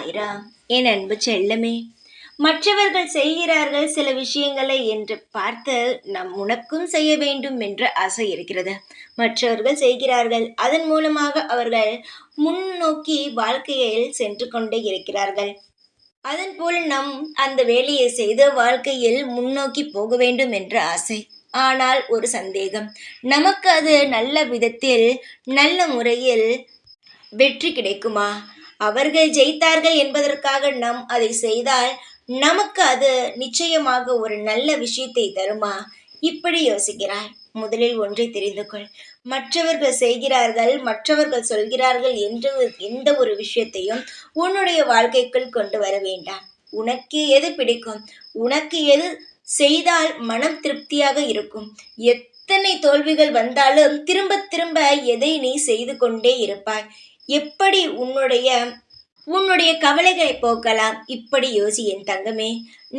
சாய்ராம். என் அன்பு செல்லமே, மற்றவர்கள் செய்கிறார்கள் சில விஷயங்களை என்று பார்த்து உனக்கும் செய்ய வேண்டும் என்ற ஆசை இருக்கிறது. மற்றவர்கள் செய்கிறார்கள், அதன் மூலமாக அவர்கள் முன்னோக்கி வாழ்க்கையில் சென்று கொண்டே இருக்கிறார்கள். அதன் போல அந்த வேலையை செய்து வாழ்க்கையில் முன்னோக்கி போக வேண்டும் என்ற ஆசை. ஆனால் ஒரு சந்தேகம், நமக்கு அது நல்ல விதத்தில் நல்ல முறையில் வெற்றி கிடைக்குமா? அவர்கள் ஜெயித்தார்கள் என்பதற்காக அதை செய்தால் நமக்கு அது நிச்சயமாக ஒரு நல்ல விஷயத்தை தருமா? இப்படி யோசிக்கிறாய். முதலில் ஒன்றை தெரிந்து கொள். மற்றவர்கள் செய்கிறார்கள், மற்றவர்கள் சொல்கிறார்கள் என்று எந்த ஒரு விஷயத்தையும் உன்னுடைய வாழ்க்கைக்குள் கொண்டு வர வேண்டாம். உனக்கு எது பிடிக்கும், உனக்கு எது செய்தால் மனம் திருப்தியாக இருக்கும், எத்தனை தோல்விகள் வந்தாலும் திரும்ப திரும்ப எதை நீ செய்து கொண்டே இருப்பாய், எப்படி உன்னுடைய கவலைகளை போக்கலாம், இப்படி யோசி என் தங்கமே.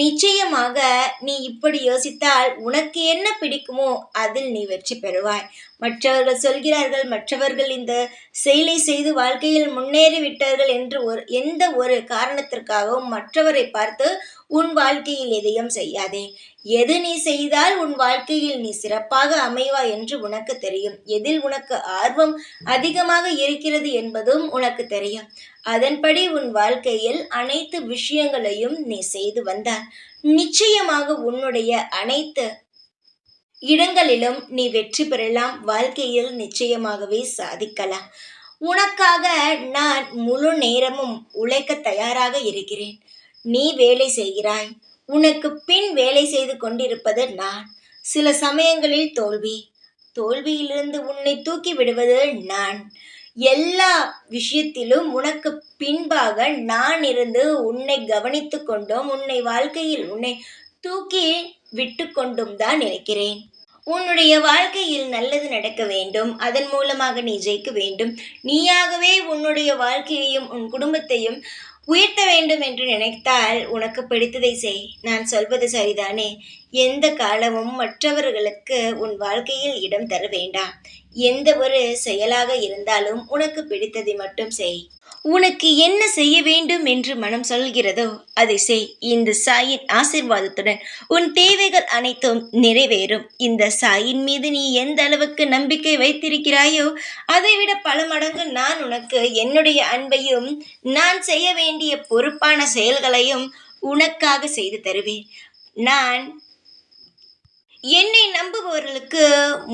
நிச்சயமாக நீ இப்படி யோசித்தால் உனக்கு என்ன பிடிக்குமோ அதில் நீ வெற்றி பெறுவாய். மற்றவர்கள் சொல்கிறார்கள், மற்றவர்கள் இந்த செயலை செய்து வாழ்க்கையில் முன்னேறிவிட்டார்கள் என்று எந்த ஒரு காரணத்திற்காகவும் மற்றவரை பார்த்து உன் வாழ்க்கையில் எதையும் செய்யாதே. எது நீ செய்தால் உன் வாழ்க்கையில் நீ சிறப்பாக அமைவாய் என்று உனக்கு தெரியும். எதில் உனக்கு ஆர்வம் அதிகமாக இருக்கிறது என்பதும் உனக்கு தெரியும். அதன்படி உன் வாழ்க்கையில் அனைத்து விஷயங்களையும் நீ செய்து வந்தால் நிச்சயமாக உன்னுடைய அனைத்து இடங்களிலும் நீ வெற்றி பெறலாம். வாழ்க்கையில் நிச்சயமாகவே சாதிக்கலாம். உனக்காக நான் முழு நேரமும் உழைக்க தயாராக இருக்கிறேன். நீ வேலை செய்கிறாய், உனக்கு பின் வேலை செய்து கொண்டிருப்பது நான். சில சமயங்களில் தோல்வியிலிருந்து உன்னை தூக்கி விடுவது நான். எல்லா விஷயத்திலும் உனக்கு பின்பாக நான் இருந்து உன்னை கவனித்து கொண்டும் உன்னை வாழ்க்கையில் உன்னை தூக்கி விட்டு கொண்டும் தான் இருக்கிறேன். உன்னுடைய வாழ்க்கையில் நல்லது நடக்க வேண்டும், அதன் மூலமாக நீ ஜெயிக்க வேண்டும். நீயாகவே உன்னுடைய வாழ்க்கையையும் உன் குடும்பத்தையும் உயர்த்த வேண்டும் என்று நினைத்தால் உனக்கு பிடித்ததை செய். நான் சொல்வது சரிதானே? எந்த காலமும் மற்றவர்களுக்கு உன் வாழ்க்கையில் இடம் தர வேண்டாம். எந்த ஒரு செயலாக இருந்தாலும் உனக்கு பிடித்ததை மட்டும் செய். உனக்கு என்ன செய்ய வேண்டும் என்று மனம் சொல்கிறதோ அதை செய். இந்த சாயின் ஆசீர்வாதத்துடன் உன் தேவைகள் அனைத்தும் நிறைவேறும். இந்த சாயின் மீது நீ எந்த அளவுக்கு நம்பிக்கை வைத்திருக்கிறாயோ அதைவிட பல மடங்கு நான் உனக்கு என்னுடைய அன்பையும் நான் செய்ய வேண்டிய பொறுப்பான செயல்களையும் உனக்காக செய்து தருவேன். நான் என்னை நம்புபவர்களுக்கு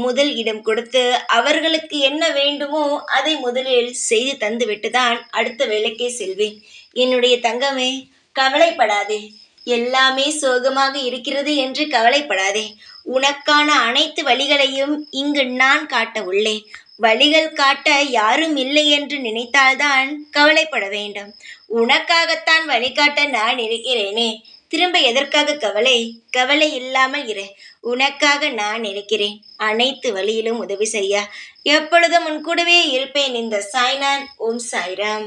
முதல் இடம் கொடுத்து அவர்களுக்கு என்ன வேண்டுமோ அதை முதலில் செய்து தந்துவிட்டு தான் அடுத்த வேலைக்கே செல்வேன். என்னுடைய தங்கமே, கவலைப்படாதே. எல்லாமே சோகமாக இருக்கிறது என்று கவலைப்படாதே. உனக்கான அனைத்து வழிகளையும் இங்கு நான் காட்ட உள்ளேன். வழிகள் காட்ட யாரும் இல்லை என்று நினைத்தால்தான் கவலைப்பட வேண்டும். உனக்காகத்தான் வழிகாட்ட நான் இருக்கிறேனே. திரும்ப எதற்காக கவலை இல்லாமல் இரு. உனக்காக நான் இருக்கிறேன். அனைத்து வழியிலும் உதவி செய்ய எப்பொழுதும் உன் கூடவே இருப்பேன். இந்த சாய்நாத். ஓம் சாய்ராம்.